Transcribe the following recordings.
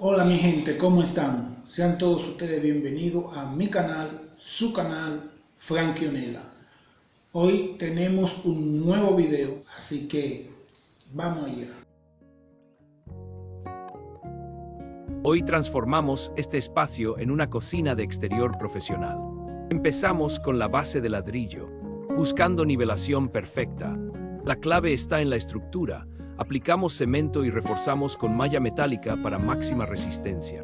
Hola mi gente, ¿cómo están? Sean todos ustedes bienvenidos a mi canal, su canal, Frankie Onela. Hoy tenemos un nuevo video, así que vamos allá. Hoy transformamos este espacio en una cocina de exterior profesional. Empezamos con la base de ladrillo, buscando nivelación perfecta. La clave está en la estructura. Aplicamos cemento y reforzamos con malla metálica para máxima resistencia.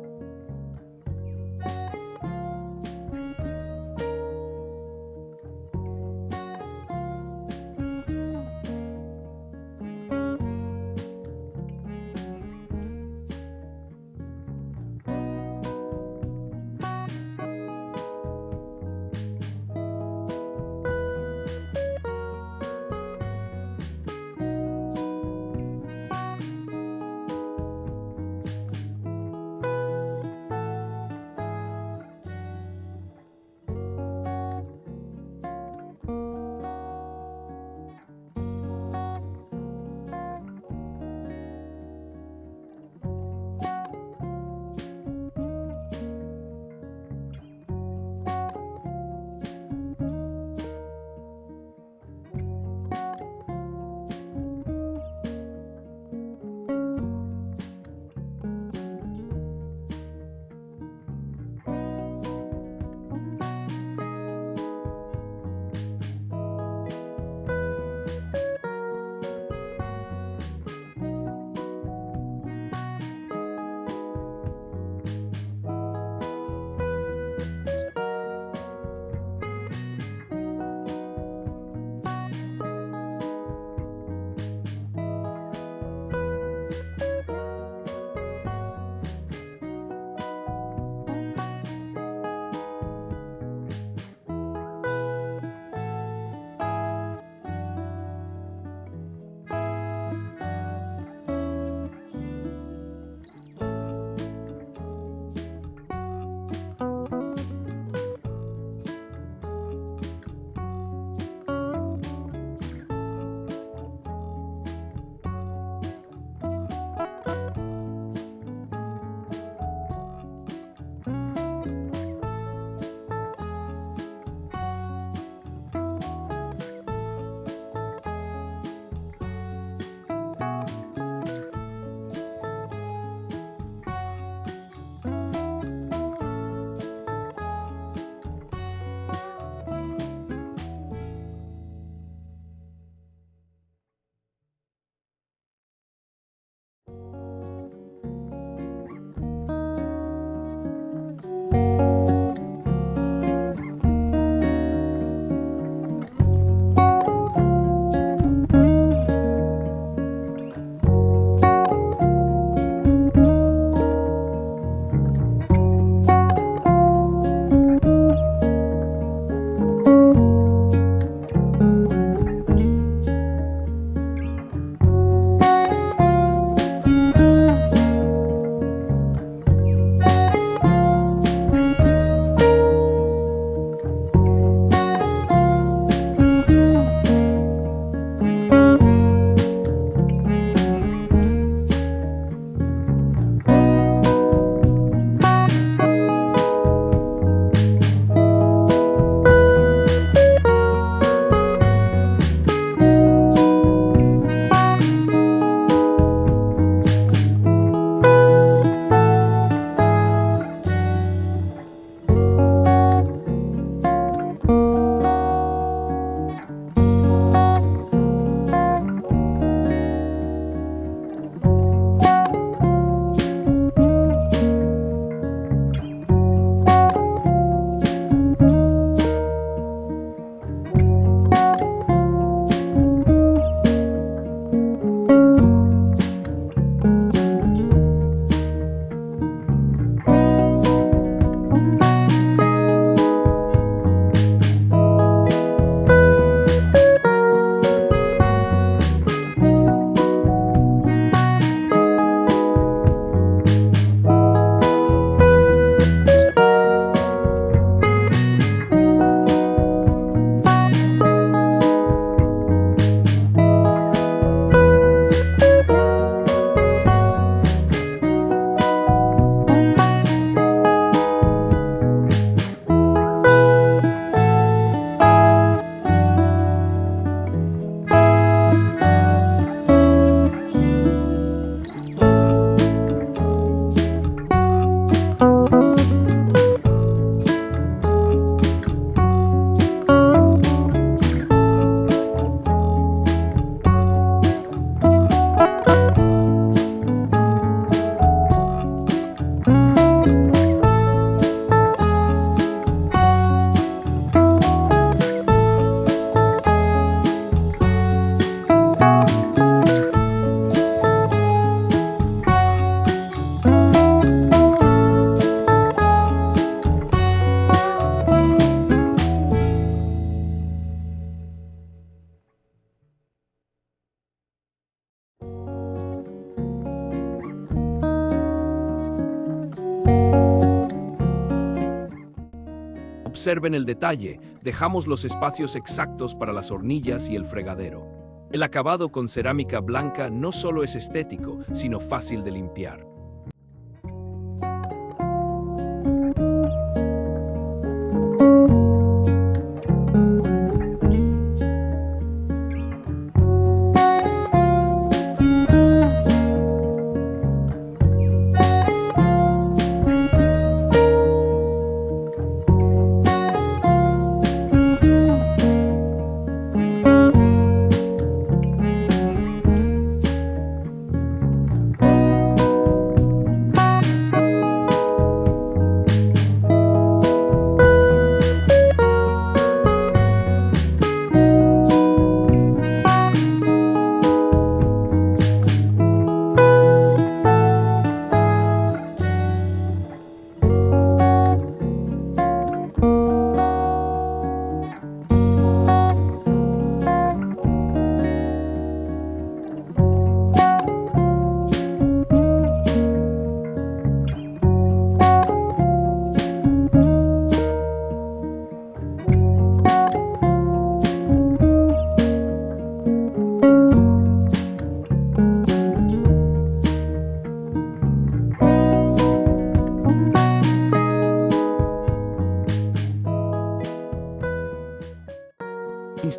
Observen el detalle, dejamos los espacios exactos para las hornillas y el fregadero. El acabado con cerámica blanca no solo es estético, sino fácil de limpiar.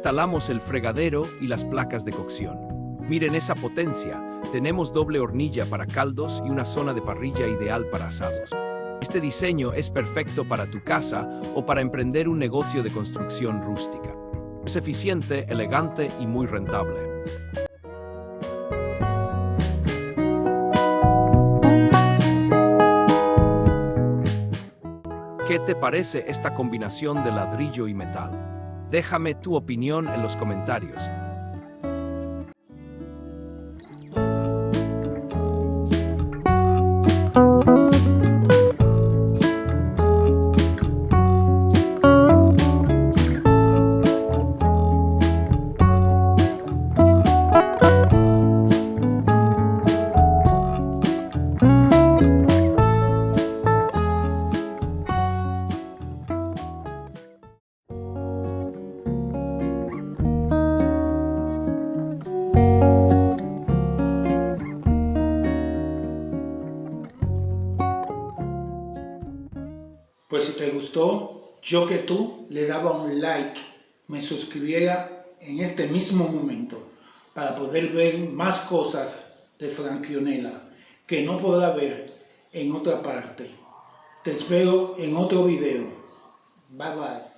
Instalamos el fregadero y las placas de cocción. Miren esa potencia, tenemos doble hornilla para caldos y una zona de parrilla ideal para asados. Este diseño es perfecto para tu casa o para emprender un negocio de construcción rústica. Es eficiente, elegante y muy rentable. ¿Qué te parece esta combinación de ladrillo y metal? Déjame tu opinión en los comentarios. Pues si te gustó, yo que tú le daba un like, me suscribiera en este mismo momento para poder ver más cosas de Franquionela que no podrá ver en otra parte. Te espero en otro video. Bye bye.